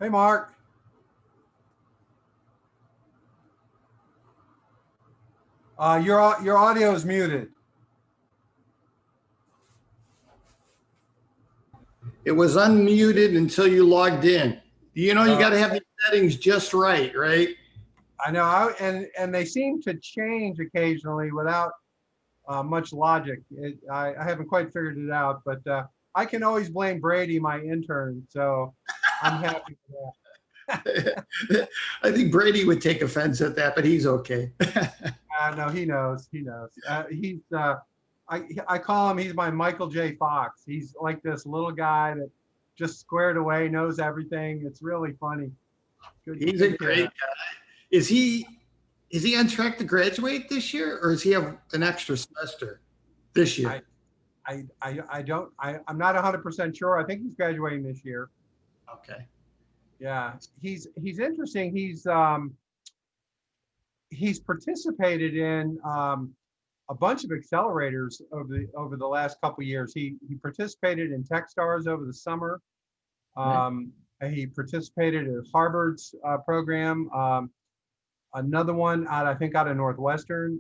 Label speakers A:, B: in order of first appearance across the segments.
A: Hey, Mark. Your audio is muted.
B: It was unmuted until you logged in. You know, you got to have the settings just right, right?
A: I know, and they seem to change occasionally without much logic. I haven't quite figured it out, but I can always blame Brady, my intern. So I'm happy for that.
B: I think Brady would take offense at that, but he's okay.
A: No, he knows. He knows. I call him. He's my Michael J. Fox. He's like this little guy that just squared away, knows everything. It's really funny.
B: He's a great guy. Is he on track to graduate this year, or does he have an extra semester this year?
A: I'm not 100% sure. I think he's graduating this year.
B: Okay.
A: Yeah, he's interesting. He's participated in a bunch of accelerators over the last couple of years. He participated in TechStars over the summer. He participated in Harvard's program. Another one I think out of Northwestern.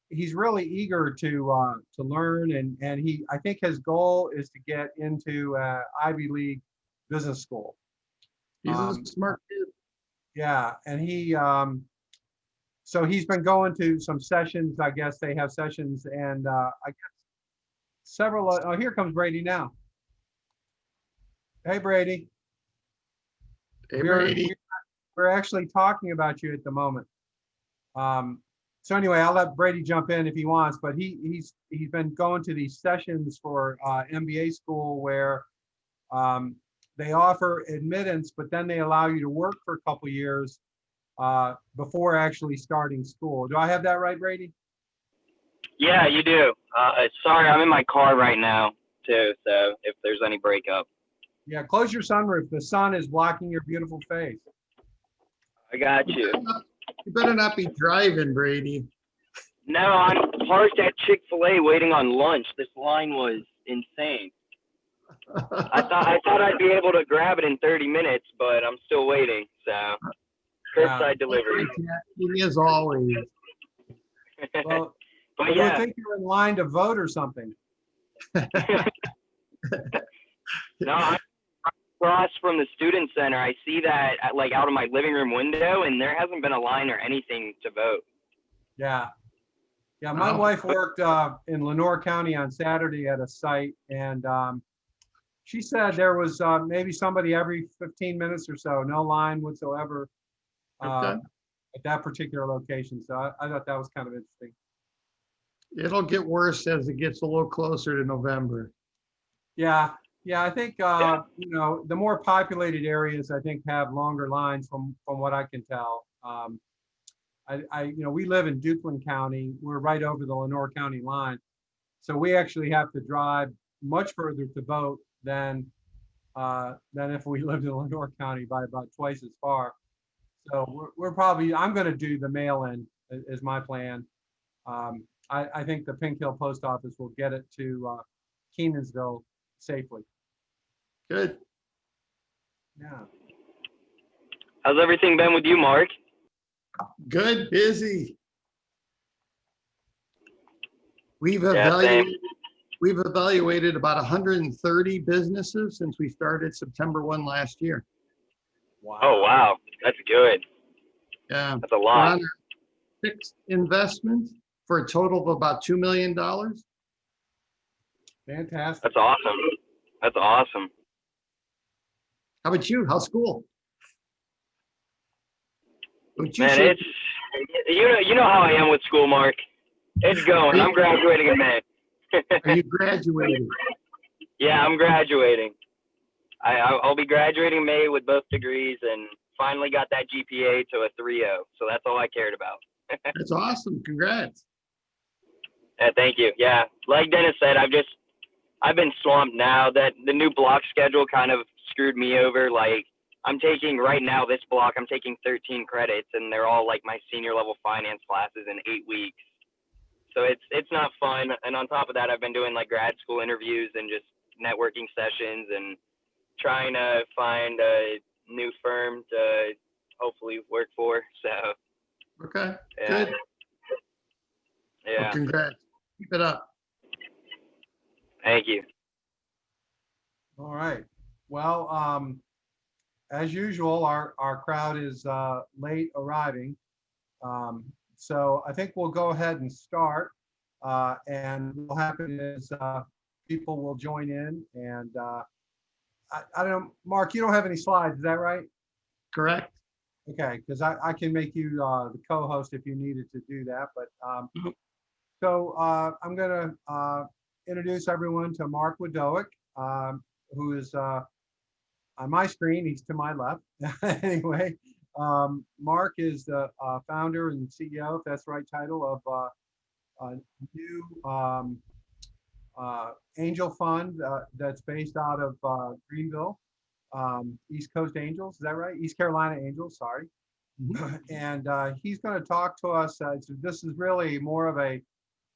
A: He's really eager to learn, and I think his goal is to get into Ivy League business school.
B: He's a smart kid.
A: Yeah, and so he's been going to some sessions. I guess they have sessions, and I guess several. Oh, here comes Brady now. Hey, Brady.
B: Hey, Brady.
A: We're actually talking about you at the moment. So anyway, I'll let Brady jump in if he wants, but he's been going to these sessions for MBA school where they offer admittance, but then they allow you to work for a couple years before actually starting school. Do I have that right, Brady?
C: Yeah, you do. Sorry, I'm in my car right now too, so if there's any breakup.
A: Yeah, close your sunroof. The sun is blocking your beautiful face.
C: I got you.
B: You better not be driving, Brady.
C: No, I'm parked at Chick-fil-A waiting on lunch. This line was insane. I thought I'd be able to grab it in 30 minutes, but I'm still waiting. So, curbside delivery.
B: As always.
A: Well,
C: but
A: you would think you're in line to vote or something.
C: No, I'm across from the student center. I see that like out of my living room window, and there hasn't been a line or anything to vote.
A: Yeah. Yeah, my wife worked in Lenore County on Saturday at a site, and she said there was maybe somebody every 15 minutes or so, no line whatsoever at that particular location. So I thought that was kind of interesting.
B: It'll get worse as it gets a little closer to November.
A: Yeah, I think you know, the more populated areas I think have longer lines from what I can tell. You know, we live in Duplin County. We're right over the Lenore County line, so we actually have to drive much further to vote than if we lived in Lenore County, by about twice as far. So we're probably, I'm going to do the mail-in is my plan. I think the Pink Hill Post Office will get it to Kenansville safely.
B: Good.
A: Yeah.
C: How's everything been with you, Mark?
B: Good, busy. We've evaluated about 130 businesses since we started September 1 last year.
A: Wow.
C: Oh, wow. That's good.
B: Yeah.
C: That's a lot.
B: Fixed investments for a total of about $2 million.
A: Fantastic.
C: That's awesome. That's awesome.
B: How about you? How's school?
C: Man, it's, you know how I am with school, Mark. It's going. I'm graduating in May.
B: Are you graduating?
C: Yeah, I'm graduating. I'll be graduating in May with both degrees, and finally got that GPA to a 3.0. So that's all I cared about.
B: That's awesome. Congrats.
C: Yeah, thank you. Yeah, like Dennis said, I've been swamped now. That the new block schedule kind of screwed me over. Like, I'm taking right now this block, I'm taking 13 credits, and they're all like my senior level finance classes in 8 weeks. So it's not fun. And on top of that, I've been doing like grad school interviews and just networking sessions and trying to find a new firm to hopefully work for. So
B: Okay,
C: yeah,
B: good. Well,
C: yeah.
B: congrats. Keep it up.
C: Thank you.
A: All right. Well, as usual, our crowd is late arriving. So I think we'll go ahead and start. And what will happen is people will join in. And I don't know, Mark, you don't have any slides, is that right?
B: Correct.
A: Okay, because I can make you the co-host if you needed to do that. But
B: Mhm.
A: so I'm going to introduce everyone to Mark Wdowik, who is on my screen. He's to my left. Anyway, Mark is the founder and CEO, if that's the right title, of a new angel fund that's based out of Greenville, East Coast Angels. Is that right? East Carolina Angels, sorry. And he's going to talk to us. So this is really more of a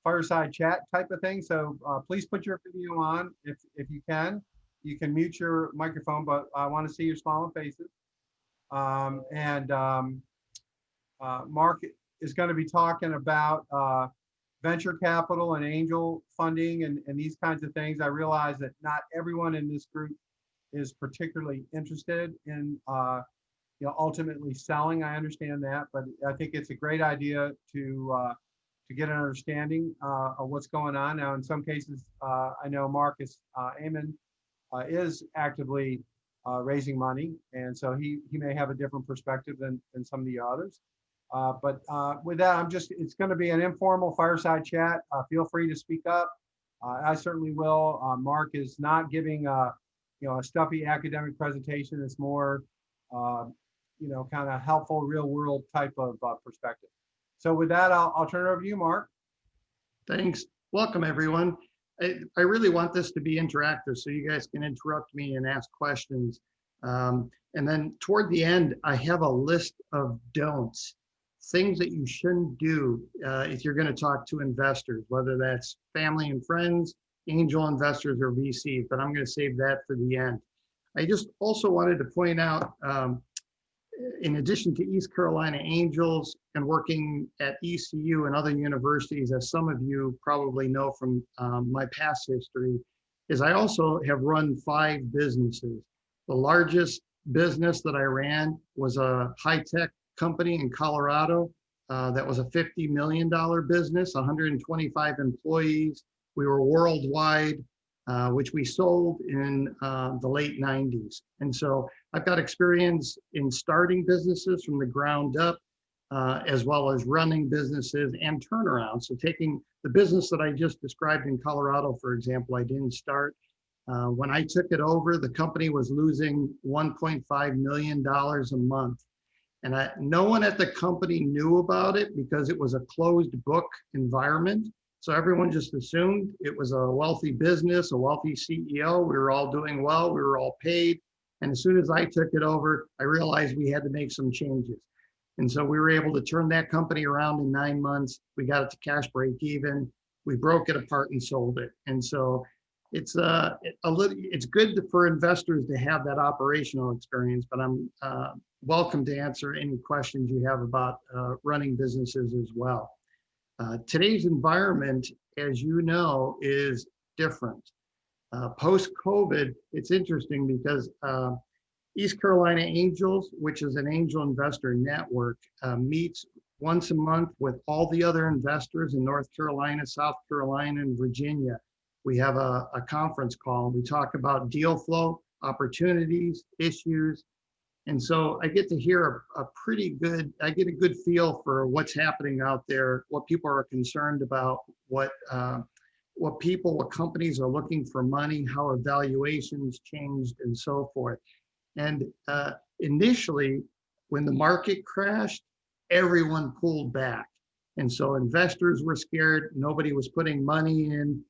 A: fireside chat type of thing. So please put your video on if you can. You can mute your microphone, but I want to see your smiling faces. Mark is going to be talking about venture capital and angel funding and these kinds of things. I realize that not everyone in this group is particularly interested in ultimately selling. I understand that, but I think it's a great idea to get an understanding of what's going on. Now, in some cases, I know Marcus Amon is actively raising money, and so he may have a different perspective than some of the others. But with that, it's going to be an informal fireside chat. Feel free to speak up. I certainly will. Mark is not giving a stuffy academic presentation. It's more, kind of helpful, real world type of perspective. So with that, I'll turn it over to you, Mark.
B: Thanks. Welcome, everyone. I really want this to be interactive so you guys can interrupt me and ask questions. And then toward the end, I have a list of don'ts, things that you shouldn't do if you're going to talk to investors, whether that's family and friends, angel investors, or VCs, but I'm going to save that for the end. I just also wanted to point out, in addition to East Carolina Angels and working at ECU and other universities, as some of you probably know from my past history, is I also have run 5 businesses. The largest business that I ran was a high-tech company in Colorado that was a $50 million business, 125 employees. We were worldwide, which we sold in the late 90s. And so I've got experience in starting businesses from the ground up, as well as running businesses and turnaround. So taking the business that I just described in Colorado, for example, I didn't start. When I took it over, the company was losing $1.5 million a month. And no one at the company knew about it because it was a closed book environment. So everyone just assumed it was a wealthy business, a wealthy CEO. We were all doing well. We were all paid. And as soon as I took it over, I realized we had to make some changes. And so we were able to turn that company around in 9 months. We got it to cash break even. We broke it apart and sold it. And so it's good for investors to have that operational experience, but I'm welcome to answer any questions you have about running businesses as well. Today's environment, as you know, is different. Post-COVID, it's interesting because East Carolina Angels, which is an angel investor network, meets once a month with all the other investors in North Carolina, South Carolina, and Virginia. We have a conference call. We talk about deal flow, opportunities, issues. And so I get to hear I get a good feel for what's happening out there, what people are concerned about, what companies are looking for money, how evaluations changed, and so forth. And initially, when the market crashed, everyone pulled back. And so investors were scared. Nobody was putting money in.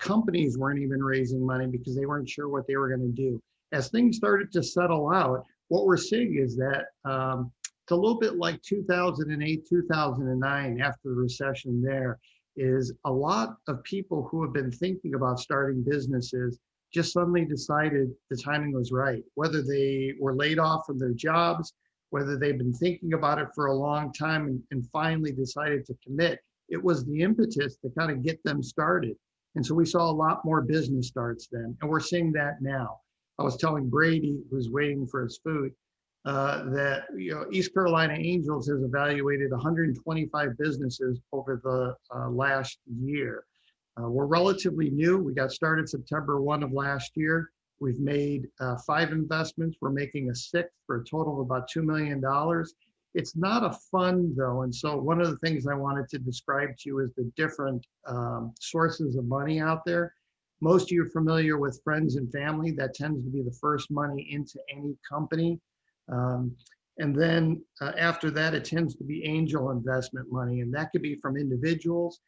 B: Companies weren't even raising money because they weren't sure what they were going to do. As things started to settle out, what we're seeing is that it's a little bit like 2008, 2009, after the recession there, is a lot of people who have been thinking about starting businesses just suddenly decided the timing was right, whether they were laid off from their jobs, whether they've been thinking about it for a long time and finally decided to commit. It was the impetus to kind of get them started. And so we saw a lot more business starts then, and we're seeing that now. I was telling Brady, who's waiting for his food, that East Carolina Angels has evaluated 125 businesses over the last year. We're relatively new. We got started September 1 of last year. We've made 5 investments. We're making a 6th for a total of about $2 million. It's not a fund though. And so one of the things I wanted to describe to you is the different sources of money out there. Most of you are familiar with friends and family. That tends to be the first money into any company. And then after that, it tends to be angel investment money. And that could be from individuals.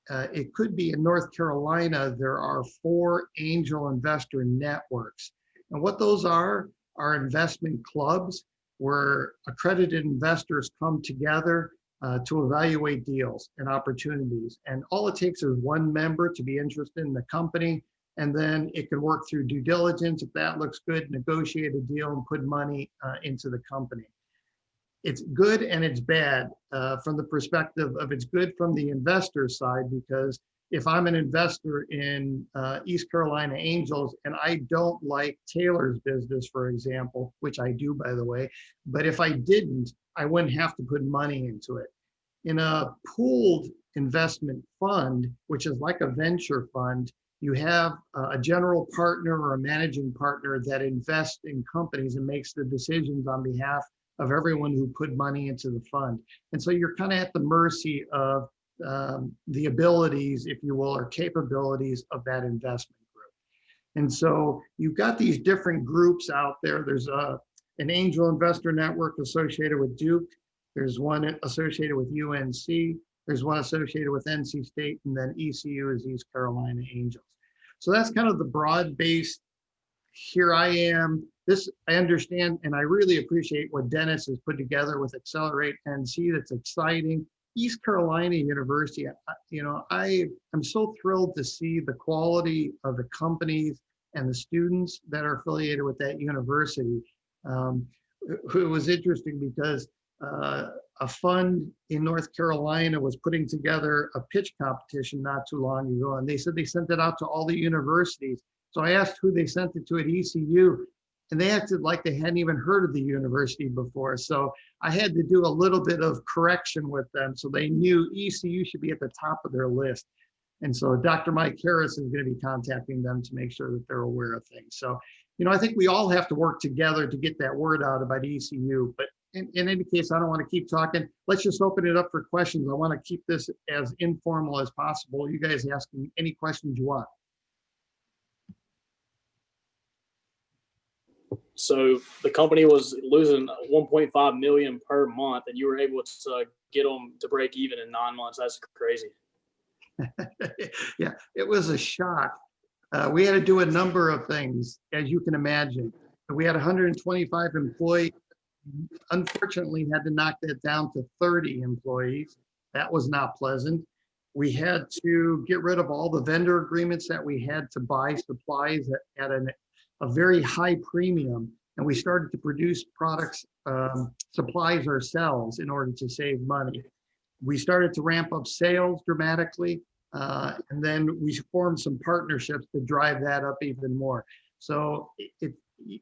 B: It could be in North Carolina, there are 4 angel investor networks. And what those are investment clubs where accredited investors come together to evaluate deals and opportunities. And all it takes is one member to be interested in the company. And then it can work through due diligence. If that looks good, negotiate a deal and put money into the company. It's good and it's bad from the perspective of it's good from the investor side, because if I'm an investor in East Carolina Angels and I don't like Taylor's business, for example, which I do, by the way, but if I didn't, I wouldn't have to put money into it. In a pooled investment fund, which is like a venture fund, you have a general partner or a managing partner that invests in companies and makes the decisions on behalf of everyone who put money into the fund. And so you're kind of at the mercy of the abilities, if you will, or capabilities of that investment group. And so you've got these different groups out there. There's an angel investor network associated with Duke. There's one associated with UNC. There's one associated with NC State, and then ECU is East Carolina Angels. So that's kind of the broad-based, here I am. This I understand, and I really appreciate what Dennis has put together with Accelerate NC. That's exciting. East Carolina University, I'm so thrilled to see the quality of the companies and the students that are affiliated with that university. It was interesting because a fund in North Carolina was putting together a pitch competition not too long ago, and they said they sent it out to all the universities. So I asked who they sent it to at ECU, and they acted like they hadn't even heard of the university before. So I had to do a little bit of correction with them so they knew ECU should be at the top of their list. And so Dr. Mike Harris is going to be contacting them to make sure that they're aware of things. So, I think we all have to work together to get that word out about ECU. But in any case, I don't want to keep talking. Let's just open it up for questions. I want to keep this as informal as possible. You guys ask me any questions you want.
D: So the company was losing 1.5 million per month, and you were able to get them to break even in 9 months. That's crazy.
B: Yeah, it was a shock. We had to do a number of things, as you can imagine. We had 125 employees. Unfortunately, had to knock that down to 30 employees. That was not pleasant. We had to get rid of all the vendor agreements that we had to buy supplies at a very high premium. And we started to produce products, supplies ourselves in order to save money. We started to ramp up sales dramatically. And then we formed some partnerships to drive that up even more. So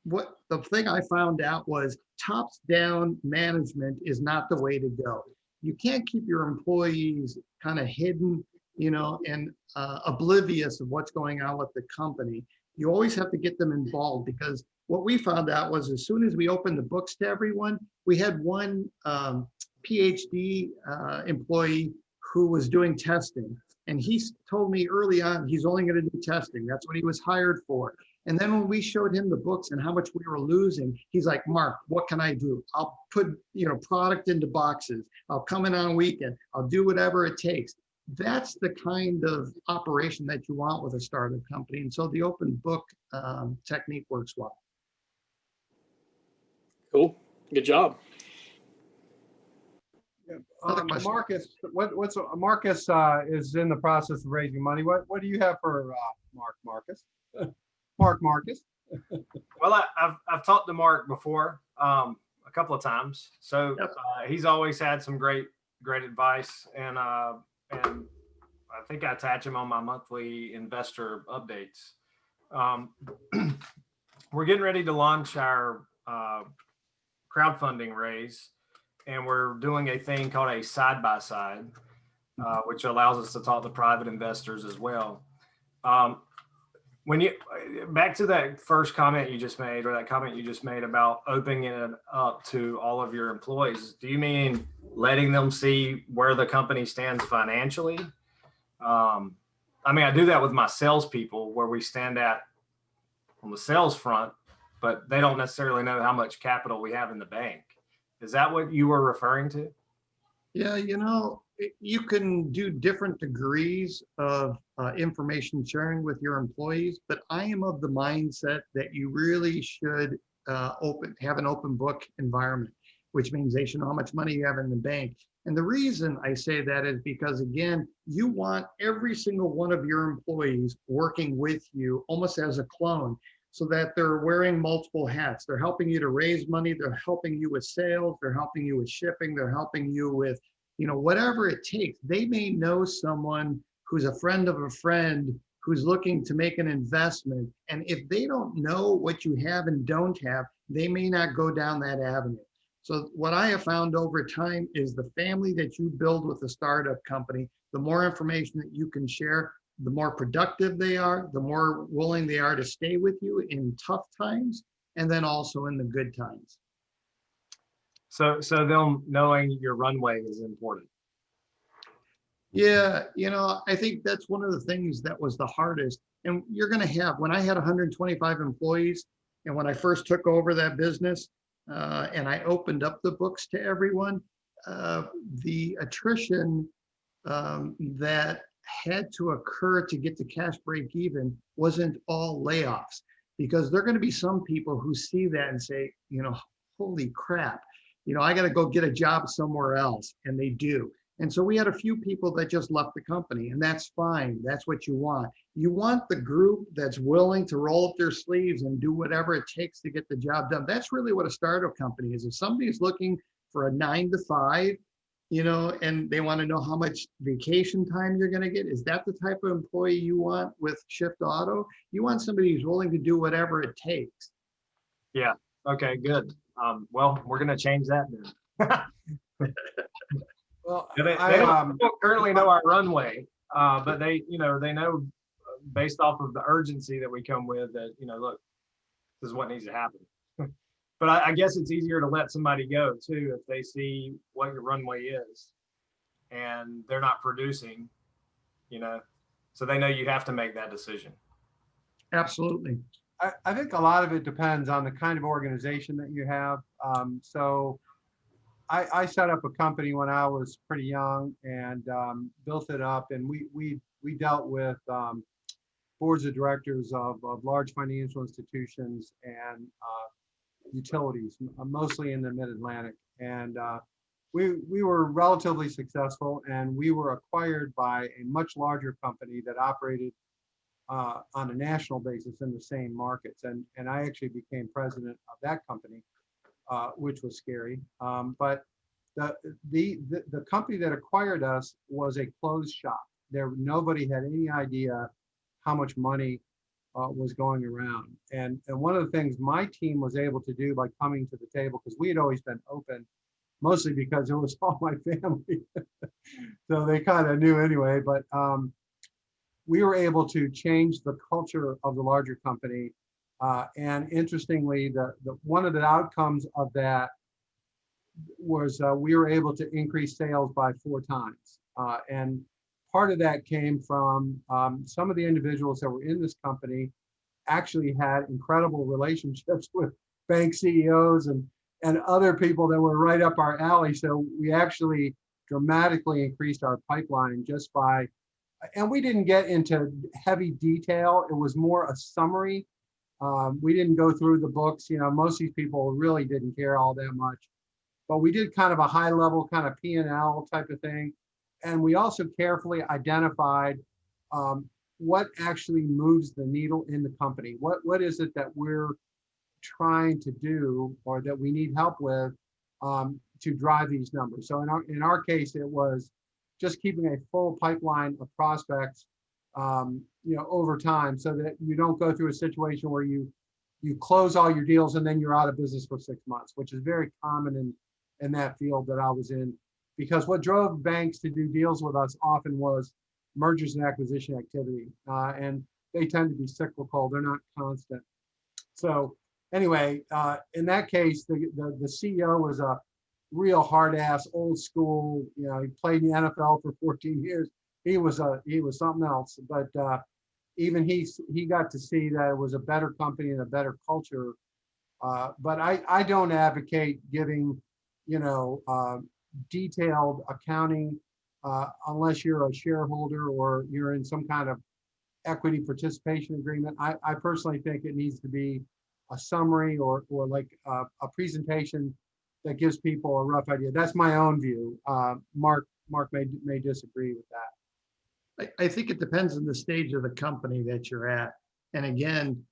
B: what the thing I found out was tops down management is not the way to go. You can't keep your employees kind of hidden, and oblivious of what's going on with the company. You always have to get them involved, because what we found out was as soon as we opened the books to everyone, we had one PhD employee who was doing testing. And he told me early on, he's only going to do testing. That's what he was hired for. And then when we showed him the books and how much we were losing, he's like, Mark, what can I do? I'll put, product into boxes. I'll come in on a weekend. I'll do whatever it takes. That's the kind of operation that you want with a startup company. And so the open book technique works well.
D: Cool. Good job.
A: Marcus, Marcus is in the process of raising money. What do you have for Marcus? Mark Marcus.
E: Well, I've talked to Mark before, a couple of times. So
B: Yep.
E: he's always had some great advice, and I think I attach him on my monthly investor updates. We're getting ready to launch our crowdfunding raise, and we're doing a thing called a side by side, which allows us to talk to private investors as well. When you back to that first comment you just made, or that comment you just made about opening it up to all of your employees, do you mean letting them see where the company stands financially? I mean, I do that with my salespeople, where we stand at on the sales front, but they don't necessarily know how much capital we have in the bank. Is that what you were referring to?
B: Yeah, you can do different degrees of information sharing with your employees, but I am of the mindset that you really should have an open book environment, which means they should know how much money you have in the bank. And the reason I say that is because, again, you want every single one of your employees working with you almost as a clone, so that they're wearing multiple hats. They're helping you to raise money. They're helping you with sales. They're helping you with shipping. They're helping you with, whatever it takes. They may know someone who's a friend of a friend who's looking to make an investment. And if they don't know what you have and don't have, they may not go down that avenue. So what I have found over time is the family that you build with a startup company, the more information that you can share, the more productive they are, the more willing they are to stay with you in tough times, and then also in the good times.
E: So them knowing your runway is important.
B: Yeah, I think that's one of the things that was the hardest. And you're going to have, when I had 125 employees, and when I first took over that business, and I opened up the books to everyone, the attrition that had to occur to get to cash break even wasn't all layoffs, because there are going to be some people who see that and say, holy crap, I got to go get a job somewhere else. And they do. And so we had a few people that just left the company, and that's fine. That's what you want. You want the group that's willing to roll up their sleeves and do whatever it takes to get the job done. That's really what a startup company is. If somebody's looking for a 9 to 5, and they want to know how much vacation time you're going to get, is that the type of employee you want with Shift Auto? You want somebody who's willing to do whatever it takes.
E: Yeah. Okay, good. Well, we're going to change that then.
A: Well,
E: they don't currently know our runway, but they know based off of the urgency that we come with that, look, this is what needs to happen. But I guess it's easier to let somebody go too if they see what your runway is and they're not producing, so they know you have to make that decision.
B: Absolutely.
A: I think a lot of it depends on the kind of organization that you have. So I set up a company when I was pretty young and built it up, and we dealt with boards of directors of large financial institutions and utilities, mostly in the Mid-Atlantic. And we were relatively successful, and we were acquired by a much larger company that operated on a national basis in the same markets. And I actually became president of that company, which was scary. But the company that acquired us was a closed shop. Nobody had any idea how much money was going around. And one of the things my team was able to do by coming to the table, because we had always been open, mostly because it was all my family. So they kind of knew anyway, but we were able to change the culture of the larger company. And interestingly, one of the outcomes of that was we were able to increase sales by 4 times. And part of that came from some of the individuals that were in this company actually had incredible relationships with bank CEOs and other people that were right up our alley. So we actually dramatically increased our pipeline just by, and we didn't get into heavy detail. It was more a summary. We didn't go through the books. Most of these people really didn't care all that much, but we did kind of a high level kind of P&L type of thing. And we also carefully identified what actually moves the needle in the company? What is it that we're trying to do or that we need help with to drive these numbers? So in our case, it was just keeping a full pipeline of prospects, over time, so that you don't go through a situation where you close all your deals and then you're out of business for 6 months, which is very common in that field that I was in. Because what drove banks to do deals with us often was mergers and acquisition activity, and they tend to be cyclical; they're not constant. So anyway, in that case, the CEO was a real hard ass, old school. He played in the NFL for 14 years. He was something else. But even he got to see that it was a better company and a better culture. But I don't advocate giving, detailed accounting unless you're a shareholder or you're in some kind of equity participation agreement. I personally think it needs to be a summary or like a presentation that gives people a rough idea. That's my own view. Mark may disagree with that.
B: I think it depends on the stage of the company that you're at. And again,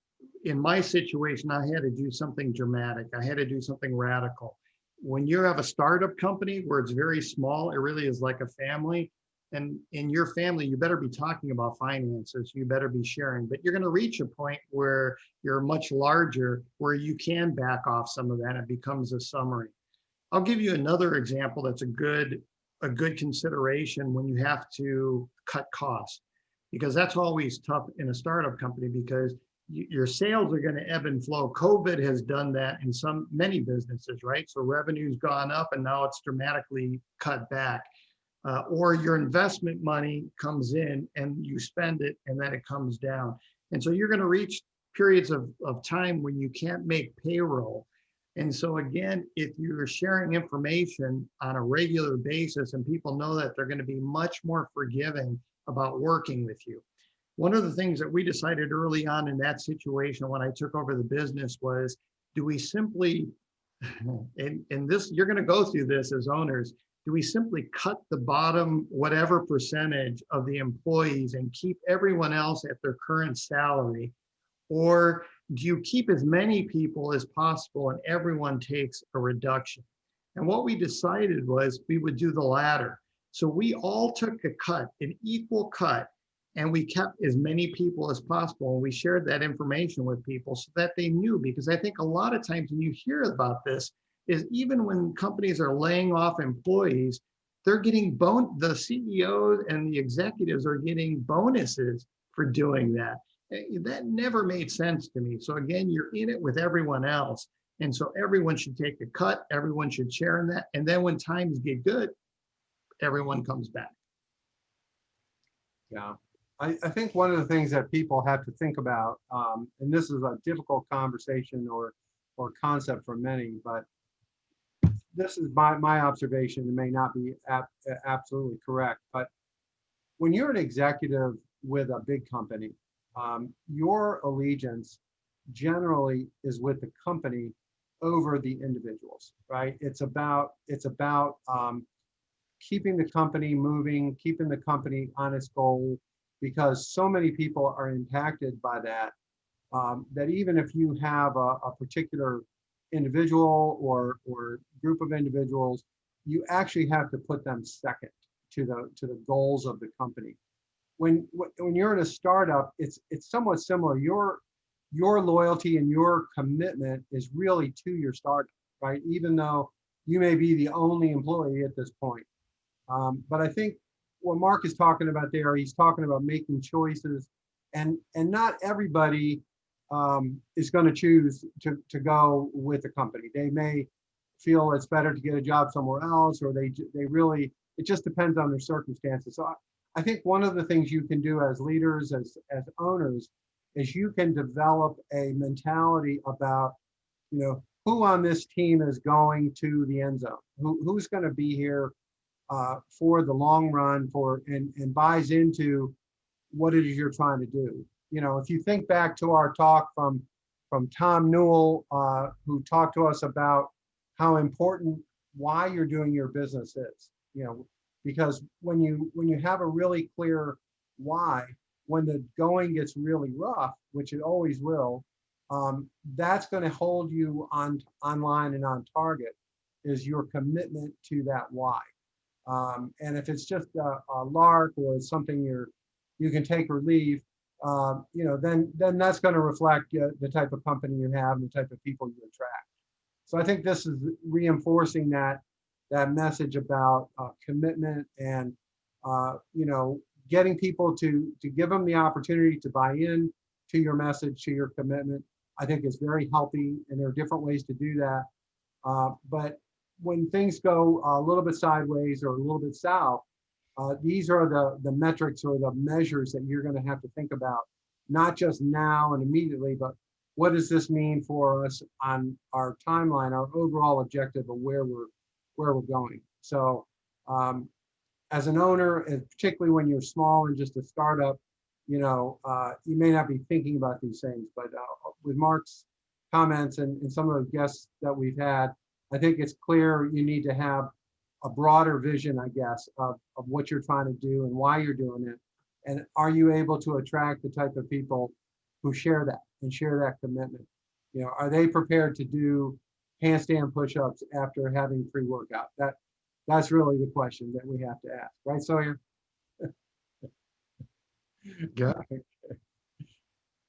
B: in my situation, I had to do something dramatic. I had to do something radical. When you have a startup company where it's very small, it really is like a family. And in your family, you better be talking about finances. You better be sharing. But you're going to reach a point where you're much larger, where you can back off some of that. It becomes a summary. I'll give you another example that's a good consideration when you have to cut costs, because that's always tough in a startup company because your sales are going to ebb and flow. COVID has done that in many businesses, right? So revenue's gone up and now it's dramatically cut back. Or your investment money comes in and you spend it and then it comes down. And so you're going to reach periods of time when you can't make payroll. And so again, if you're sharing information on a regular basis and people know that, they're going to be much more forgiving about working with you. One of the things that we decided early on in that situation when I took over the business was, do we simply, and this, you're going to go through this as owners, do we simply cut the bottom whatever percentage of the employees and keep everyone else at their current salary? Or do you keep as many people as possible and everyone takes a reduction? And what we decided was we would do the latter. So we all took a cut, an equal cut, and we kept as many people as possible. And we shared that information with people so that they knew, because I think a lot of times when you hear about this, is even when companies are laying off employees, they're getting the CEOs and the executives are getting bonuses for doing that. That never made sense to me. So again, you're in it with everyone else. And so everyone should take a cut, everyone should share in that. And then when times get good, everyone comes back.
A: Yeah. I think one of the things that people have to think about, and this is a difficult conversation or concept for many, but this is my observation. It may not be absolutely correct, but when you're an executive with a big company, your allegiance generally is with the company over the individuals, right? It's about keeping the company moving, keeping the company on its goal, because so many people are impacted by that, that even if you have a particular individual or group of individuals, you actually have to put them second to the goals of the company. When you're in a startup, it's somewhat similar. Your loyalty and your commitment is really to your startup, right? Even though you may be the only employee at this point. But I think what Mark is talking about there, he's talking about making choices, and not everybody is going to choose to go with the company. They may feel it's better to get a job somewhere else, or they really, it just depends on their circumstances. So I think one of the things you can do as leaders, as owners, is you can develop a mentality about, who on this team is going to the end zone, who's going to be here for the long run, and buys into what it is you're trying to do. If you think back to our talk from Tom Newell, who talked to us about how important why you're doing your business is, because when you have a really clear why, when the going gets really rough, which it always will, that's going to hold you online and on target, is your commitment to that why. And if it's just a lark or it's something you can take or leave, then that's going to reflect the type of company you have and the type of people you attract. So I think this is reinforcing that message about commitment and getting people to give them the opportunity to buy in to your message, to your commitment. I think is very healthy, and there are different ways to do that. But when things go a little bit sideways or a little bit south, these are the metrics or the measures that you're going to have to think about, not just now and immediately, but what does this mean for us on our timeline, our overall objective of where we're going. So as an owner, and particularly when you're small and just a startup, you may not be thinking about these things, but with Mark's comments and some of the guests that we've had, I think it's clear you need to have a broader vision, I guess, of what you're trying to do and why you're doing it. And are you able to attract the type of people who share that and share that commitment? Are they prepared to do handstand push-ups after having pre-workout? That's really the question that we have to ask, right, Sawyer?
B: Yeah.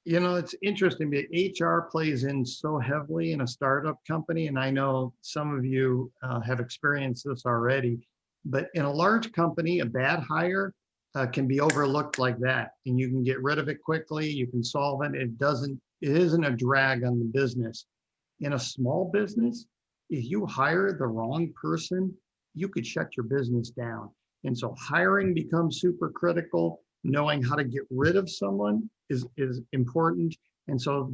B: It's interesting, but HR plays in so heavily in a startup company, and I know some of you have experienced this already, but in a large company, a bad hire can be overlooked like that, and you can get rid of it quickly, you can solve it, it isn't a drag on the business. In a small business, if you hire the wrong person, you could shut your business down. And so hiring becomes super critical. Knowing how to get rid of someone is important. And so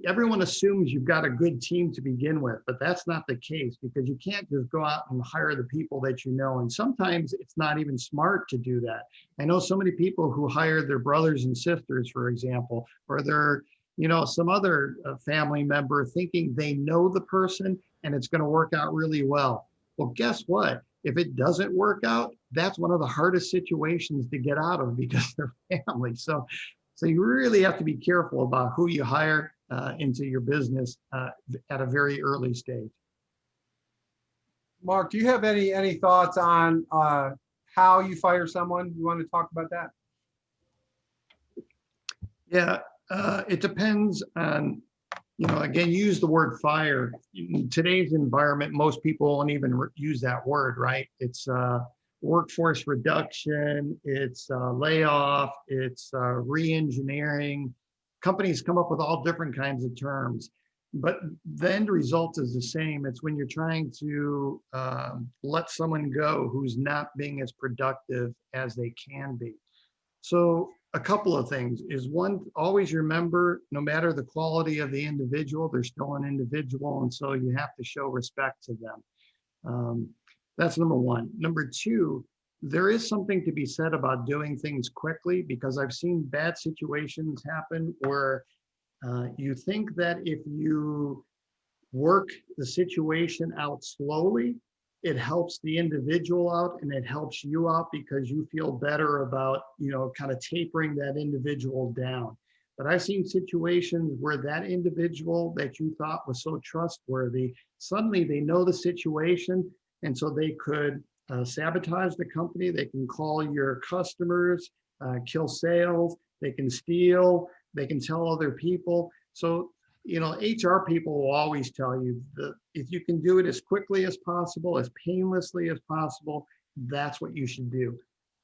B: everyone assumes you've got a good team to begin with, but that's not the case, because you can't just go out and hire the people that you know. And sometimes it's not even smart to do that. I know so many people who hire their brothers and sisters, for example, or their, some other family member, thinking they know the person and it's going to work out really well. Well, guess what? If it doesn't work out, that's one of the hardest situations to get out of, because they're family. So you really have to be careful about who you hire into your business at a very early stage.
A: Mark, do you have any thoughts on how you fire someone? You want to talk about that?
B: Yeah, it depends on, again, use the word fire. In today's environment, most people won't even use that word, right? It's workforce reduction, it's layoff, it's re-engineering. Companies come up with all different kinds of terms, but the end result is the same. It's when you're trying to let someone go who's not being as productive as they can be. So a couple of things is, one, always remember, no matter the quality of the individual, they're still an individual. And so you have to show respect to them. That's number one. Number two, there is something to be said about doing things quickly, because I've seen bad situations happen where you think that if you work the situation out slowly, it helps the individual out and it helps you out, because you feel better about, kind of tapering that individual down. But I've seen situations where that individual that you thought was so trustworthy, suddenly they know the situation, and so they could sabotage the company. They can call your customers, kill sales, they can steal, they can tell other people. So HR people will always tell you that if you can do it as quickly as possible, as painlessly as possible, that's what you should do.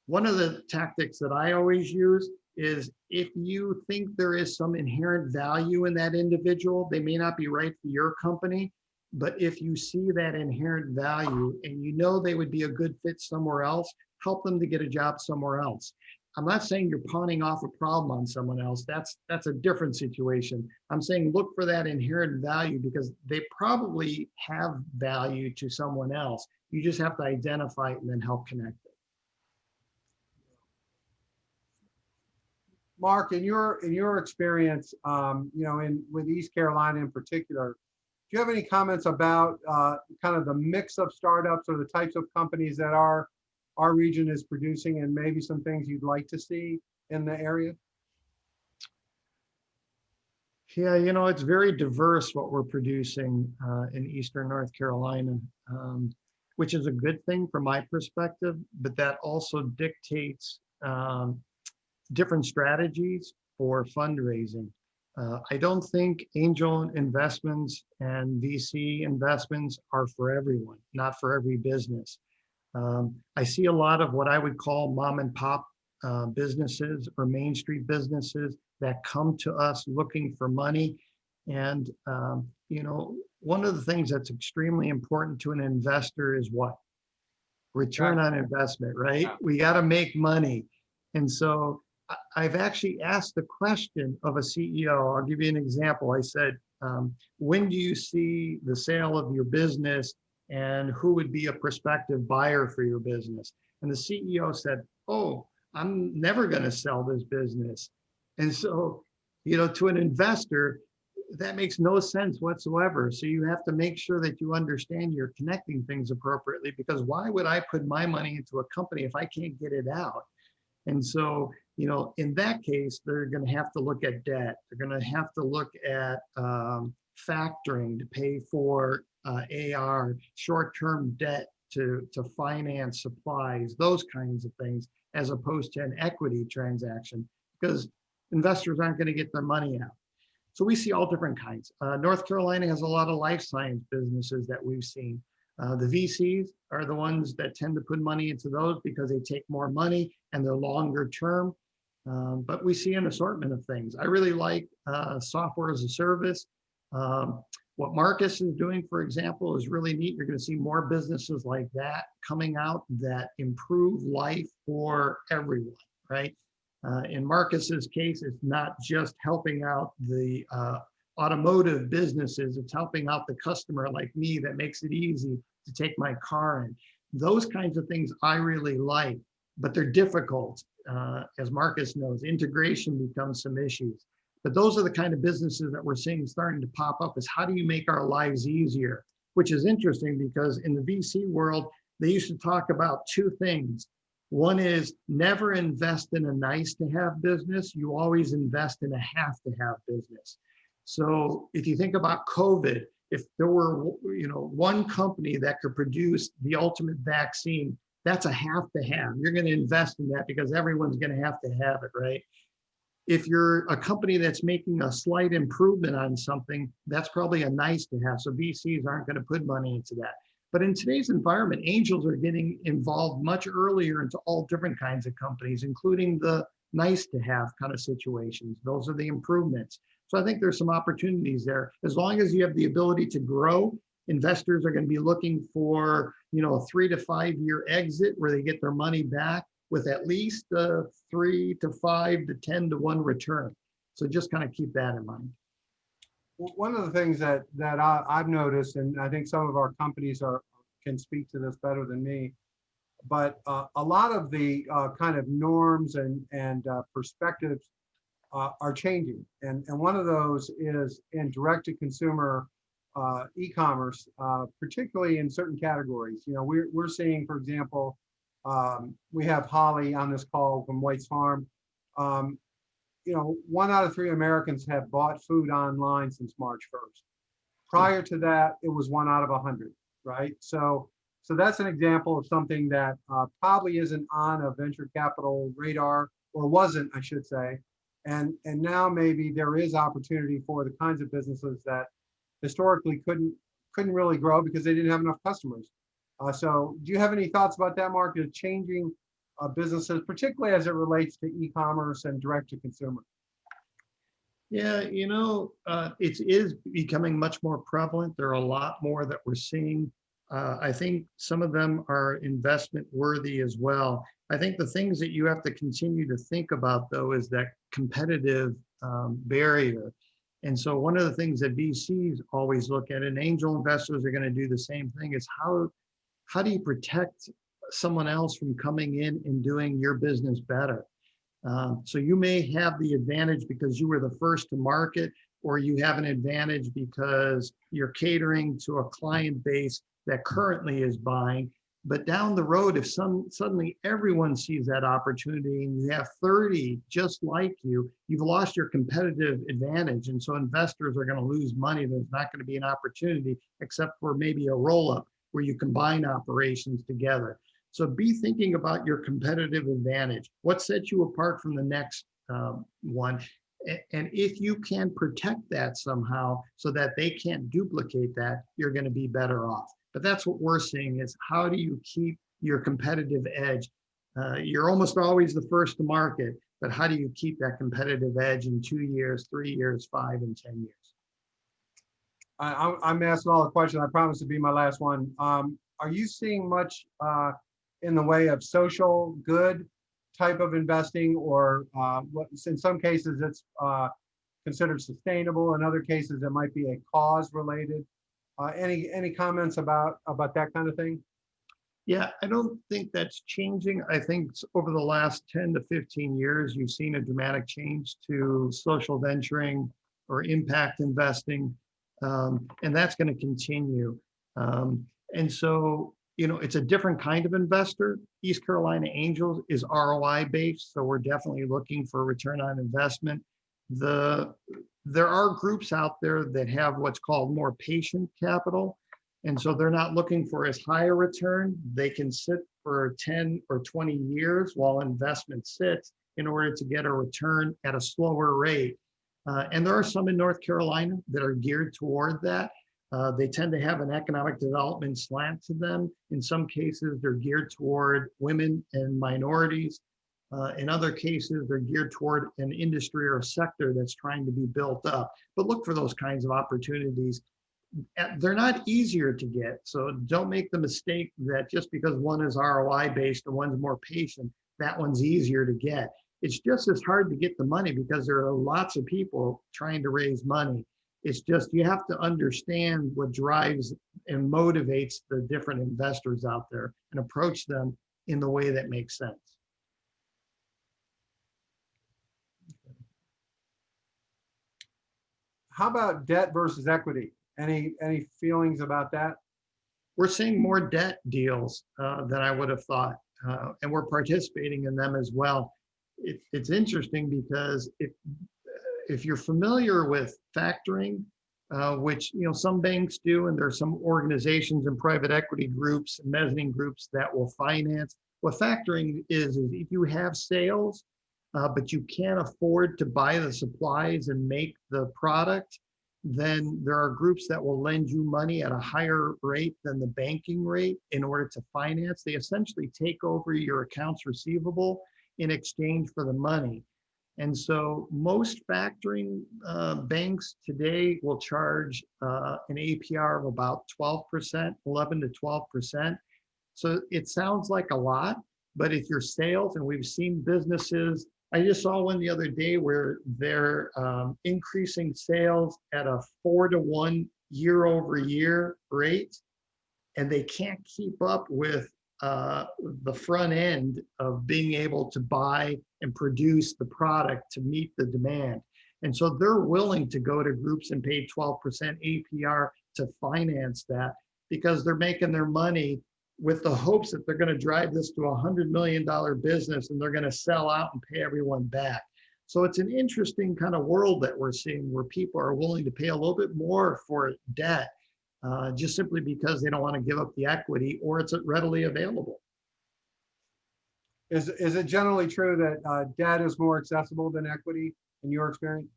B: One of the tactics that I always use is, if you think there is some inherent value in that individual, they may not be right for your company, but if you see that inherent value and they would be a good fit somewhere else, help them to get a job somewhere else. I'm not saying you're pawning off a problem on someone else. That's a different situation. I'm saying look for that inherent value, because they probably have value to someone else. You just have to identify it and then help connect it.
A: Mark, in your experience, with East Carolina in particular, do you have any comments about kind of the mix of startups or the types of companies that our region is producing, and maybe some things you'd like to see? in the area?
B: Yeah, it's very diverse what we're producing in Eastern North Carolina, which is a good thing from my perspective, but that also dictates different strategies for fundraising. I don't think angel investments and VC investments are for everyone, not for every business. I see a lot of what I would call mom and pop businesses or Main Street businesses that come to us looking for money. And, one of the things that's extremely important to an investor is what? Return on investment, right?
A: Yeah.
B: We got to make money. And so I've actually asked the question of a CEO. I'll give you an example. I said, when do you see the sale of your business and who would be a prospective buyer for your business? And the CEO said, oh, I'm never going to sell this business. And so, to an investor, that makes no sense whatsoever. So you have to make sure that you understand you're connecting things appropriately, because why would I put my money into a company if I can't get it out? And so, in that case, they're going to have to look at debt. They're going to have to look at factoring to pay for AR, short-term debt to finance supplies, those kinds of things, as opposed to an equity transaction, because investors aren't going to get their money out. So we see all different kinds. North Carolina has a lot of life science businesses that we've seen. The VCs are the ones that tend to put money into those because they take more money and they're longer term. But we see an assortment of things. I really like software as a service. What Marcus is doing, for example, is really neat. You're going to see more businesses like that coming out that improve life for everyone, right? In Marcus's case, it's not just helping out the automotive businesses, it's helping out the customer like me that makes it easy to take my car in. Those kinds of things I really like, but they're difficult. As Marcus knows, integration becomes some issues. But those are the kind of businesses that we're seeing starting to pop up, is how do you make our lives easier? Which is interesting because in the VC world, they used to talk about two things. One is never invest in a nice to have business. You always invest in a have to have business. So if you think about COVID, if there were, one company that could produce the ultimate vaccine, that's a have to have. You're going to invest in that because everyone's going to have it, right? If you're a company that's making a slight improvement on something, that's probably a nice to have. So VCs aren't going to put money into that. But in today's environment, angels are getting involved much earlier into all different kinds of companies, including the nice to have kind of situations. Those are the improvements. So I think there's some opportunities there. As long as you have the ability to grow, investors are going to be looking for, a 3 to 5 year exit where they get their money back with at least a 3 to 5 to 10 to 1 return. So just kind of keep that in mind.
A: One of the things that I've noticed, and I think some of our companies can speak to this better than me, but a lot of the kind of norms and perspectives are changing. And one of those is in direct-to-consumer e-commerce, particularly in certain categories. We're seeing, for example, we have Holly on this call from White's Farm. 1 out of 3 Americans have bought food online since March 1st. Prior to that, it was 1 out of 100, right? So that's an example of something that probably isn't on a venture capital radar, or wasn't, I should say. And now maybe there is opportunity for the kinds of businesses that historically couldn't really grow because they didn't have enough customers. So do you have any thoughts about that market changing businesses, particularly as it relates to e-commerce and direct-to-consumer?
B: Yeah, it is becoming much more prevalent. There are a lot more that we're seeing. I think some of them are investment worthy as well. I think the things that you have to continue to think about, though, is that competitive barrier. And so one of the things that VCs always look at, and angel investors are going to do the same thing, is how do you protect someone else from coming in and doing your business better? So you may have the advantage because you were the first to market, or you have an advantage because you're catering to a client base that currently is buying. But down the road, if suddenly everyone sees that opportunity and you have 30 just like you, you've lost your competitive advantage. And so investors are going to lose money. There's not going to be an opportunity except for maybe a roll-up where you combine operations together. So be thinking about your competitive advantage. What sets you apart from the next one? And if you can protect that somehow so that they can't duplicate that, you're going to be better off. But that's what we're seeing is how do you keep your competitive edge? You're almost always the first to market, but how do you keep that competitive edge in 2 years, 3 years, 5 and 10 years?
A: I'm asking all the questions. I promise to be my last one. Are you seeing much in the way of social good type of investing, or what, in some cases it's considered sustainable, in other cases it might be a cause related? Any comments about that kind of thing?
B: Yeah, I don't think that's changing. I think over the last 10 to 15 years, you've seen a dramatic change to social venturing or impact investing, and that's going to continue. And so, you know, it's a different kind of investor. East Carolina Angels is ROI based, so we're definitely looking for return on investment. There are groups out there that have what's called more patient capital. And so they're not looking for as high a return. They can sit for 10 or 20 years while investment sits in order to get a return at a slower rate. And there are some in North Carolina that are geared toward that. They tend to have an economic development slant to them. In some cases, they're geared toward women and minorities. In other cases, they're geared toward an industry or a sector that's trying to be built up. But look for those kinds of opportunities. They're not easier to get. So don't make the mistake that just because one is ROI based and one's more patient, that one's easier to get. It's just as hard to get the money because there are lots of people trying to raise money. It's just you have to understand what drives and motivates the different investors out there and approach them in the way that makes sense.
A: How about debt versus equity? Any feelings about that?
B: We're seeing more debt deals than I would have thought, and we're participating in them as well. It's interesting because if you're familiar with factoring, which some banks do, and there's some organizations and private equity groups and mezzanine groups that will finance. What factoring is if you have sales, but you can't afford to buy the supplies and make the product, then there are groups that will lend you money at a higher rate than the banking rate in order to finance. They essentially take over your accounts receivable in exchange for the money. And so most factoring banks today will charge an APR of about 12%, 11 to 12%. So it sounds like a lot, but if your sales, and we've seen businesses, I just saw one the other day where they're increasing sales at a 4-to-1 year over year rate, and they can't keep up with the front end of being able to buy and produce the product to meet the demand. And so they're willing to go to groups and pay 12% APR to finance that because they're making their money with the hopes that they're going to drive this to $100 million business and they're going to sell out and pay everyone back. So it's an interesting kind of world that we're seeing where people are willing to pay a little bit more for debt just simply because they don't want to give up the equity or it's readily available.
A: Is it generally true that debt is more accessible than equity in your experience?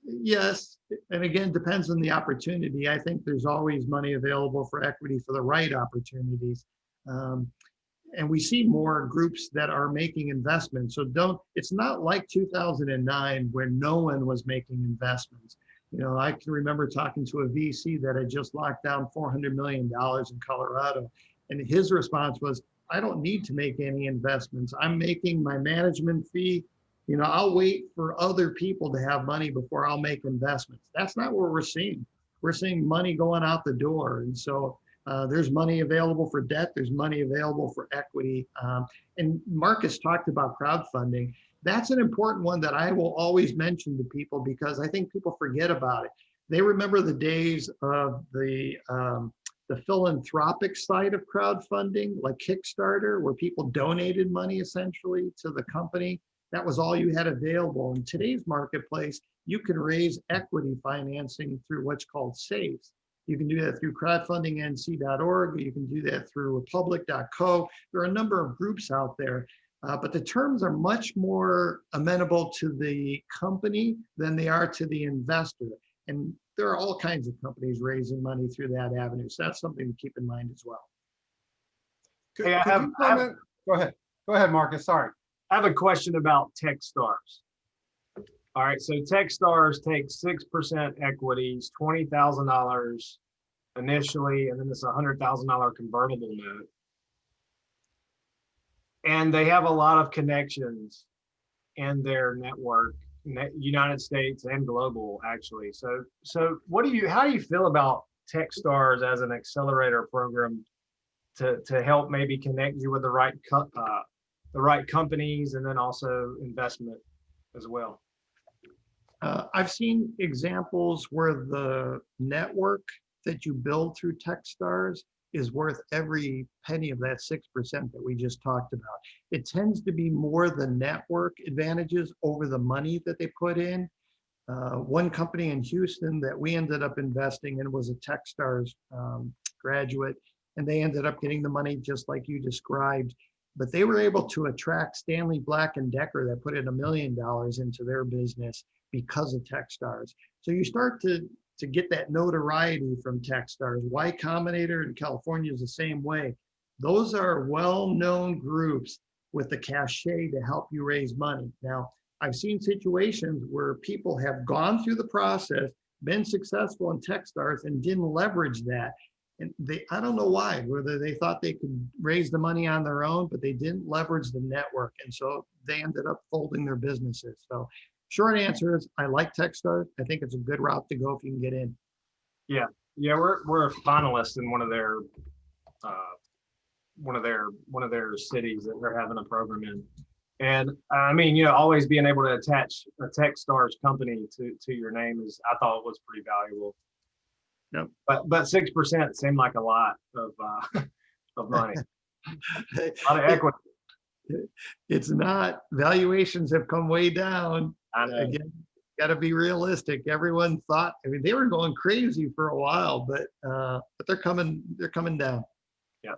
B: Yes, and again, depends on the opportunity. I think there's always money available for equity for the right opportunities. And we see more groups that are making investments. So it's not like 2009 where no one was making investments. I can remember talking to a VC that had just locked down $400 million in Colorado. And his response was, I don't need to make any investments. I'm making my management fee. I'll wait for other people to have money before I'll make investments. That's not what we're seeing. We're seeing money going out the door. And so there's money available for debt. There's money available for equity. And Marcus talked about crowdfunding. That's an important one that I will always mention to people because I think people forget about it. They remember the days of the the philanthropic side of crowdfunding, like Kickstarter, where people donated money essentially to the company. That was all you had available. In today's marketplace, you can raise equity financing through what's called SAFEs. You can do that through crowdfundingnc.org. You can do that through republic.co. There are a number of groups out there, but the terms are much more amenable to the company than they are to the investor. And there are all kinds of companies raising money through that avenue. So that's something to keep in mind as well.
A: Could,
E: Hey,
A: could you comment? Go ahead. Go ahead, Marcus. Sorry.
E: I have a question about Techstars. All right, so Techstars takes 6% equities, $20,000 initially, and then it's a $100,000 convertible note. And they have a lot of connections in their network, United States and global, actually. So how do you feel about Techstars as an accelerator program to help maybe connect you with the right companies and then also investment as well?
B: I've seen examples where the network that you build through Techstars is worth every penny of that 6% that we just talked about. It tends to be more the network advantages over the money that they put in. One company in Houston that we ended up investing in was a Techstars graduate, and they ended up getting the money just like you described. But they were able to attract Stanley Black & Decker that put in $1 million into their business because of Techstars. So you start to get that notoriety from Techstars. Y Combinator in California is the same way. Those are well-known groups with the cachet to help you raise money. Now, I've seen situations where people have gone through the process, been successful in Techstars, and didn't leverage that. And I don't know why, whether they thought they could raise the money on their own, but they didn't leverage the network. And so they ended up folding their businesses. So short answer is I like Techstars. I think it's a good route to go if you can get in.
E: Yeah, we're a finalist in one of their cities that they're having a program in. And I mean, always being able to attach a Techstars company to your name I thought was pretty valuable.
B: Yep.
E: But 6% seemed like a lot of money, a lot of equity.
B: It's not. Valuations have come way down.
E: I know.
B: Again, got to be realistic. Everyone thought, I mean, they were going crazy for a while, but they're coming down.
E: Yeah.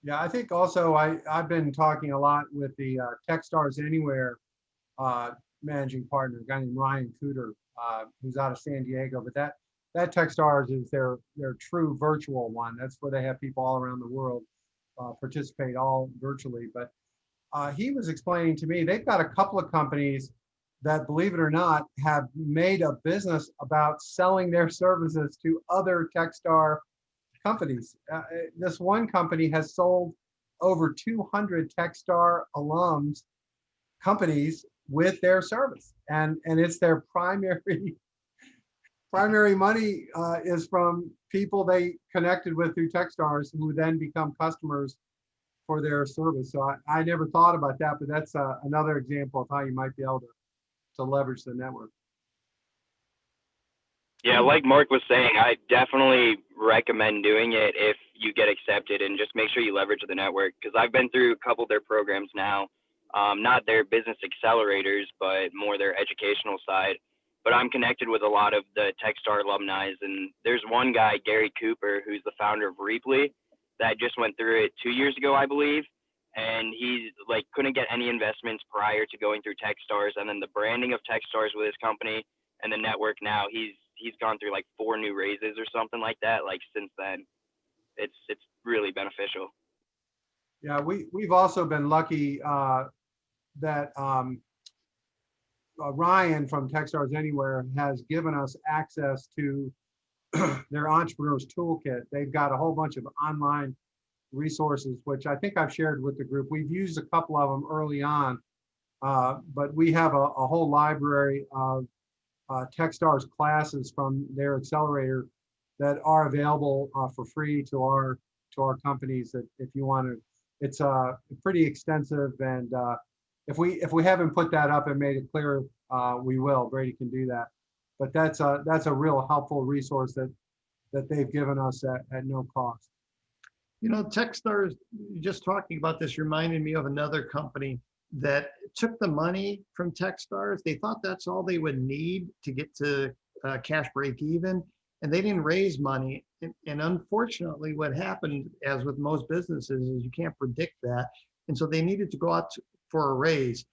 A: Yeah, I think also I've been talking a lot with the Techstars Anywhere managing partner, a guy named Ryan Cooter, who's out of San Diego. But that Techstars is their true virtual one. That's where they have people all around the world participate all virtually. But he was explaining to me they've got a couple of companies that, believe it or not, have made a business about selling their services to other Techstar companies. This one company has sold over 200 Techstar alums companies with their service, and it's their primary money is from people they connected with through Techstars, who then become customers for their service. So I never thought about that, but that's another example of how you might be able to leverage the network.
C: Yeah, like Mark was saying, I definitely recommend doing it if you get accepted, and just make sure you leverage the network, because I've been through a couple of their programs now, not their business accelerators, but more their educational side. But I'm connected with a lot of the Techstar alumni, and there's one guy, Gary Cooper, who's the founder of Reaply, that just went through it 2 years ago, I believe. And he couldn't get any investments prior to going through Techstars, and then the branding of Techstars with his company and the network now, he's gone through 4 new raises or something like that. Since then, it's really beneficial.
A: Yeah, we've also been lucky that Ryan from Techstars Anywhere has given us access to their Entrepreneurs Toolkit. They've got a whole bunch of online resources, which I think I've shared with the group. We've used a couple of them early on, but we have a whole library of Techstars classes from their accelerator that are available for free to our companies. That if you want to, it's pretty extensive, and if we haven't put that up and made it clear, we will. Brady can do that. But that's a real helpful resource that that they've given us at no cost.
B: You know, Techstars, just talking about this reminded me of another company that took the money from Techstars. They thought that's all they would need to get to cash break even, and they didn't raise money. And unfortunately, what happened, as with most businesses, is you can't predict that. And so they needed to go out for a raise.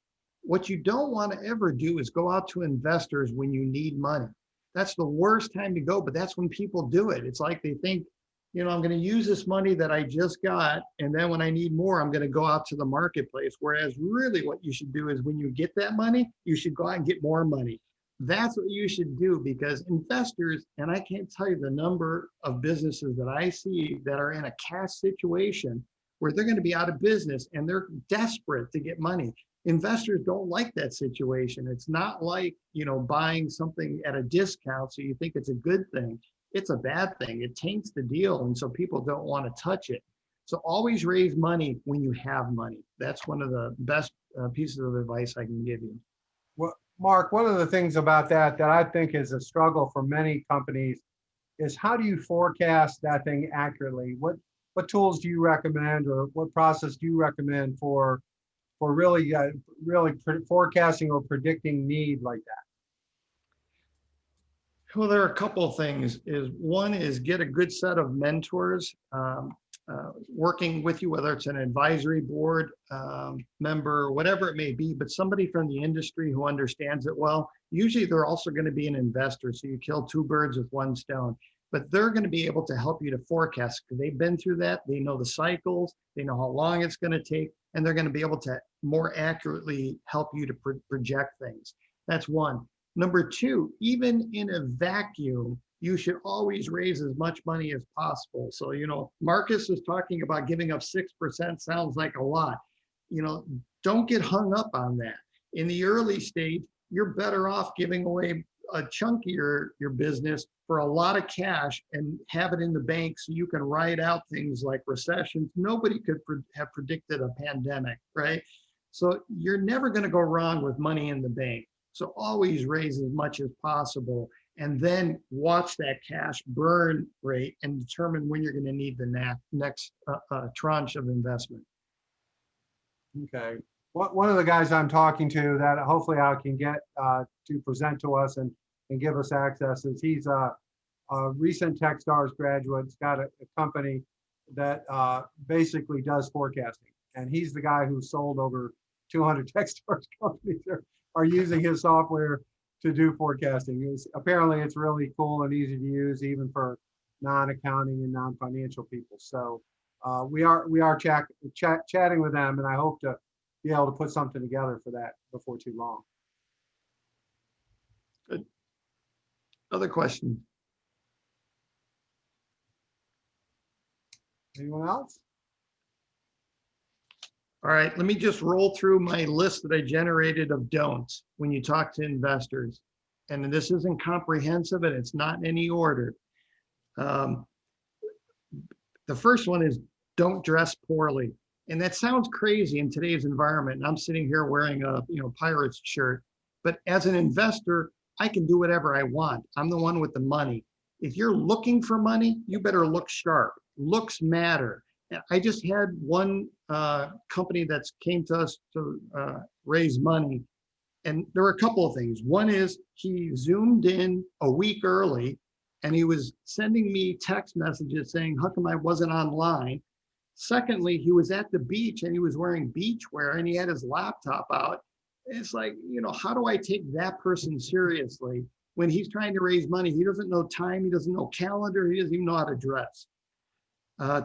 B: What you don't want to ever do is go out to investors when you need money. That's the worst time to go, but that's when people do it. It's like they think, you know, I'm going to use this money that I just got, and then when I need more, I'm going to go out to the marketplace. Whereas really what you should do is when you get that money, you should go out and get more money. That's what you should do, because investors, and I can't tell you the number of businesses that I see that are in a cash situation where they're going to be out of business and they're desperate to get money. Investors don't like that situation. It's not like, you know, buying something at a discount so you think it's a good thing. It's a bad thing. It taints the deal, and so people don't want to touch it. So always raise money when you have money. That's one of the best pieces of advice I can give you.
A: Well, Mark, one of the things about that I think is a struggle for many companies is how do you forecast that thing accurately? What tools do you recommend, or what process do you recommend for really forecasting or predicting need like that?
B: Well, there are a couple of things. One is get a good set of mentors working with you, whether it's an advisory board member, whatever it may be, but somebody from the industry who understands it well. Usually they're also going to be an investor, so you kill two birds with one stone. But they're going to be able to help you to forecast, because they've been through that. They know the cycles, they know how long it's going to take, and they're going to be able to more accurately help you to project things. That's one. Number two, even in a vacuum, you should always raise as much money as possible. So, you know, Marcus is talking about giving up 6%, sounds like a lot. You know, don't get hung up on that. In the early stage, you're better off giving away a chunk of your business for a lot of cash and have it in the bank so you can ride out things like recessions. Nobody could have predicted a pandemic, right? So you're never going to go wrong with money in the bank. So always raise as much as possible, and then watch that cash burn rate and determine when you're going to need the next tranche of investment.
A: Okay. One of the guys I'm talking to that hopefully I can get to present to us and give us access is he's a recent Techstars graduate. He's got a company that basically does forecasting. And he's the guy who sold over 200 Techstars companies are using his software to do forecasting. Apparently it's really cool and easy to use even for non-accounting and non-financial people. So we are chatting with them, and I hope to be able to put something together for that before too long.
B: Good. Other questions?
A: Anyone else?
B: All right, let me just roll through my list that I generated of don'ts when you talk to investors. And this isn't comprehensive and it's not in any order. The first one is don't dress poorly. And that sounds crazy in today's environment. And I'm sitting here wearing a Pirates shirt, but as an investor, I can do whatever I want. I'm the one with the money. If you're looking for money, you better look sharp. Looks matter. I just had one company that came to us to raise money, and there were a couple of things. One is he zoomed in a week early, and he was sending me text messages saying, how come I wasn't online? Secondly, he was at the beach and he was wearing beach wear and he had his laptop out. It's like, how do I take that person seriously when he's trying to raise money? He doesn't know time, he doesn't know calendar, he doesn't even know how to dress.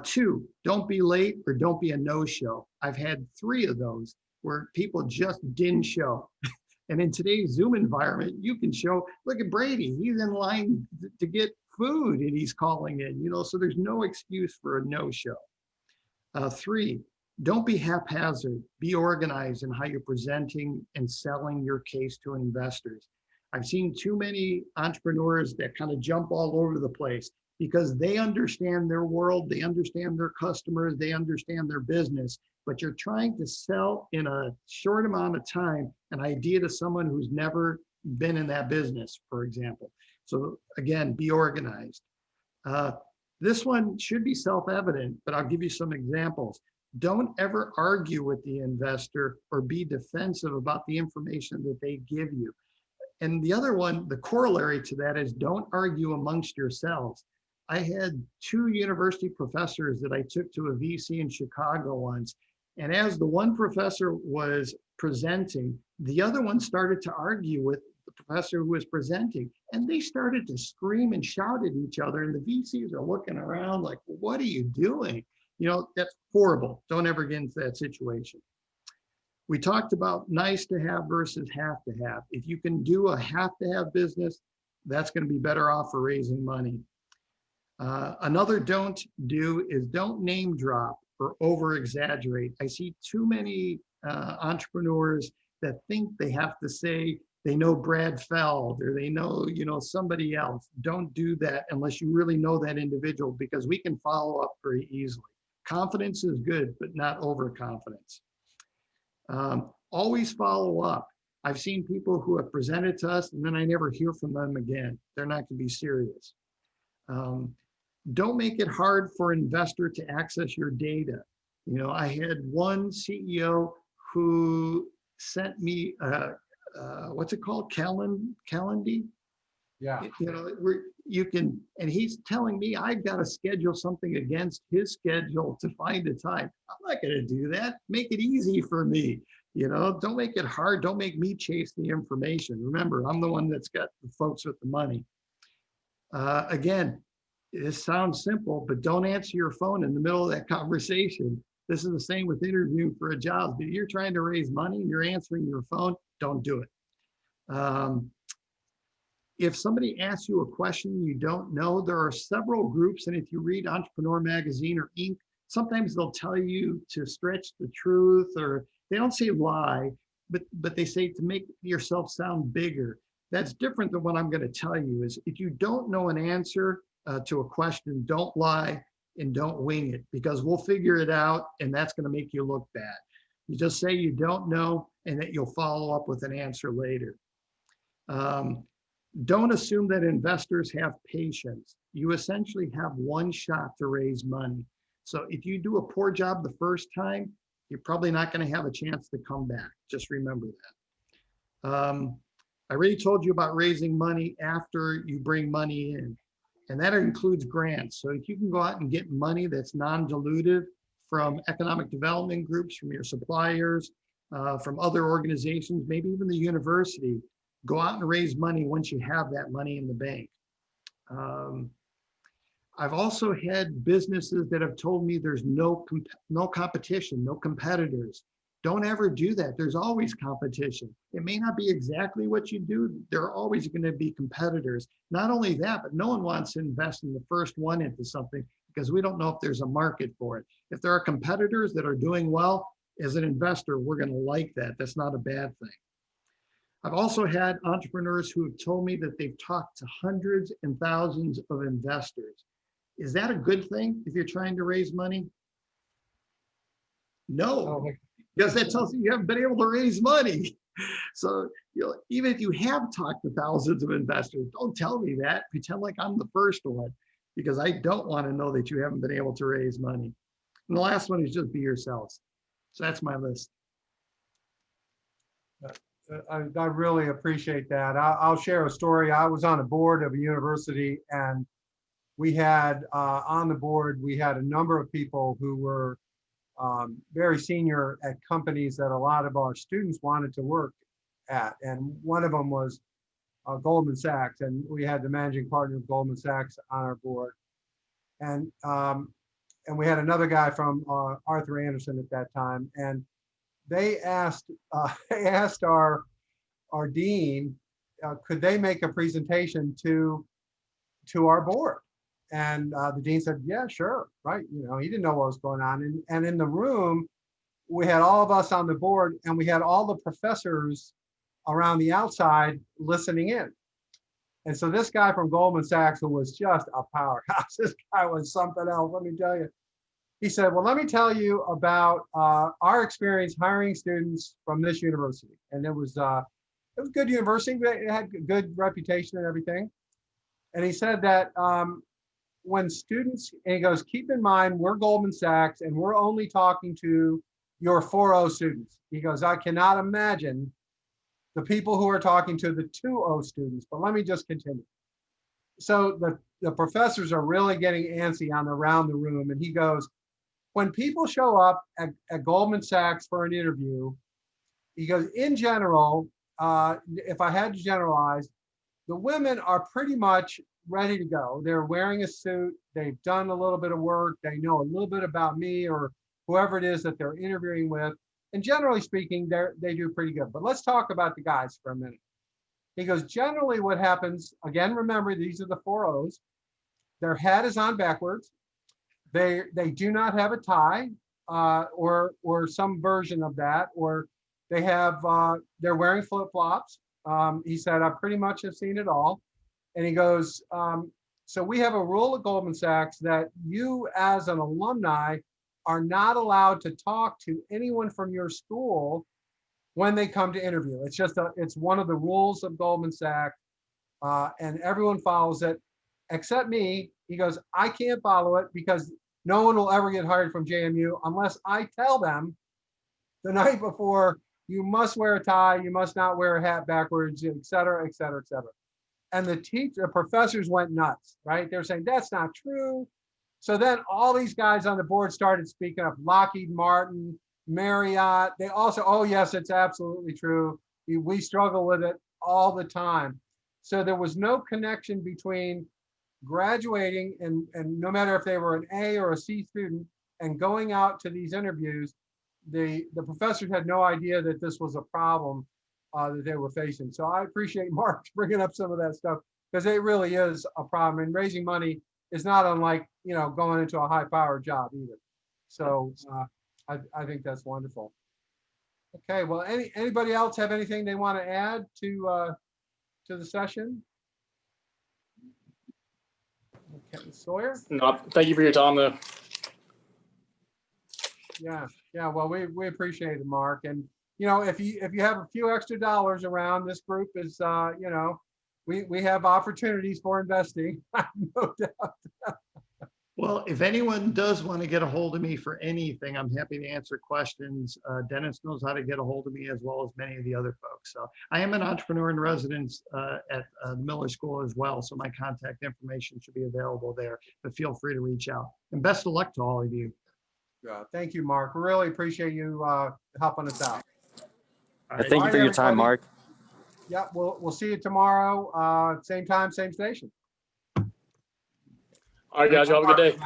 B: Two, don't be late or don't be a no-show. I've had 3 of those where people just didn't show. And in today's Zoom environment, you can show, look at Brady, he's in line to get food and he's calling in, so there's no excuse for a no-show. 3, don't be haphazard, be organized in how you're presenting and selling your case to investors. I've seen too many entrepreneurs that kind of jump all over the place because they understand their world, they understand their customers, they understand their business, but you're trying to sell in a short amount of time an idea to someone who's never been in that business, for example. So again, be organized. This one should be self-evident, but I'll give you some examples. Don't ever argue with the investor or be defensive about the information that they give you. And the other one, the corollary to that is don't argue amongst yourselves. I had 2 university professors that I took to a VC in Chicago once. And as the one professor was presenting, the other one started to argue with the professor who was presenting. And they started to scream and shout at each other. And the VCs are looking around like, what are you doing? You know, that's horrible. Don't ever get into that situation. We talked about nice to have versus have to have. If you can do a have to have business, that's going to be better off for raising money. Another don't do is don't name drop or over exaggerate. I see too many entrepreneurs that think they have to say they know Brad Feld or they know, somebody else. Don't do that unless you really know that individual, because we can follow up very easily. Confidence is good, but not overconfidence. Always follow up. I've seen people who have presented to us and then I never hear from them again. They're not going to be serious. Don't make it hard for an investor to access your data. I had one CEO who sent me, what's it called? Calendly?
A: Yeah.
B: Where you can, and he's telling me I've got to schedule something against his schedule to find a time. I'm not going to do that. Make it easy for me. Don't make it hard. Don't make me chase the information. Remember, I'm the one that's got the folks with the money. Again, this sounds simple, but don't answer your phone in the middle of that conversation. This is the same with interviewing for a job. If you're trying to raise money and you're answering your phone, don't do it. If somebody asks you a question you don't know, there are several groups, and if you read Entrepreneur Magazine or Inc., sometimes they'll tell you to stretch the truth, or they don't say lie, but they say to make yourself sound bigger. That's different than what I'm going to tell you. Is if you don't know an answer to a question, don't lie and don't wing it, because we'll figure it out, and that's going to make you look bad. You just say you don't know, and that you'll follow up with an answer later. Don't assume that investors have patience. You essentially have one shot to raise money. So if you do a poor job the first time, you're probably not going to have a chance to come back. Just remember that. I already told you about raising money after you bring money in, and that includes grants. So if you can go out and get money that's non-dilutive from economic development groups, from your suppliers, from other organizations, maybe even the university, go out and raise money once you have that money in the bank. I've also had businesses that have told me there's no competition, no competitors. Don't ever do that. There's always competition. It may not be exactly what you do. There are always going to be competitors. Not only that, but no one wants to invest in the first one into something because we don't know if there's a market for it. If there are competitors that are doing well, as an investor, we're going to like that. That's not a bad thing. I've also had entrepreneurs who have told me that they've talked to hundreds and thousands of investors. Is that a good thing if you're trying to raise money? No, because that tells you haven't been able to raise money. So even if you have talked to thousands of investors, don't tell me that. Pretend like I'm the first one, because I don't want to know that you haven't been able to raise money. And the last one is just be yourselves. So that's my list.
A: I really appreciate that. I'll share a story. I was on a board of a university, and we had on the board, we had a number of people who were very senior at companies that a lot of our students wanted to work at. And one of them was Goldman Sachs, and we had the managing partner of Goldman Sachs on our board. And we had another guy from Arthur Anderson at that time. And they asked our dean, could they make a presentation to our board? And the dean said, yeah, sure, right. He didn't know what was going on. And in the room, we had all of us on the board, and we had all the professors around the outside listening in. And so this guy from Goldman Sachs, who was just a powerhouse, this guy was something else, let me tell you. He said, well, let me tell you about our experience hiring students from this university. And it was a good university. It had a good reputation and everything. And he said that when students, and he goes, keep in mind, we're Goldman Sachs and we're only talking to your 4.0 students. He goes, I cannot imagine the people who are talking to the 2.0 students, but let me just continue. So the professors are really getting antsy around the room. And he goes, when people show up at Goldman Sachs for an interview, he goes, in general, if I had to generalize, the women are pretty much ready to go. They're wearing a suit. They've done a little bit of work. They know a little bit about me or whoever it is that they're interviewing with. And generally speaking, they do pretty good. But let's talk about the guys for a minute. He goes, generally what happens, again, remember, these are the 4.0s. Their hat is on backwards. They do not have a tie or some version of that, or they have, they're wearing flip-flops. He said, I pretty much have seen it all. And he goes, so we have a rule at Goldman Sachs that you as an alumni are not allowed to talk to anyone from your school when they come to interview. It's just, it's one of the rules of Goldman Sachs, and everyone follows it except me. He goes, I can't follow it because no one will ever get hired from JMU unless I tell them the night before, you must wear a tie, you must not wear a hat backwards, et cetera, et cetera, et cetera. And the professors went nuts, right? They're saying, that's not true. So then all these guys on the board started speaking up, Lockheed Martin, Marriott. They also, oh yes, it's absolutely true. We struggle with it all the time. So there was no connection between graduating and no matter if they were an A or a C student and going out to these interviews, the professors had no idea that this was a problem that they were facing. So I appreciate Mark bringing up some of that stuff because it really is a problem. And raising money is not unlike, you know, going into a high-powered job either. So I think that's wonderful. Okay, well, anybody else have anything they want to add to the session? Okay, Sawyer?
D: No, thank you for your time, though.
A: Yeah, well, we appreciate it, Mark. And, you know, if you have a few extra dollars around, this group is, you know, we have opportunities for investing, no doubt.
B: Well, if anyone does want to get a hold of me for anything, I'm happy to answer questions. Dennis knows how to get a hold of me as well as many of the other folks. So I am an entrepreneur in residence at the Miller School as well. So my contact information should be available there, but feel free to reach out. And best of luck to all of you.
A: Thank you, Mark. Really appreciate you helping us out.
F: Thank you for your time, Mark.
A: Yeah, we'll see you tomorrow, same time, same station.
D: All right, guys, you have a good day.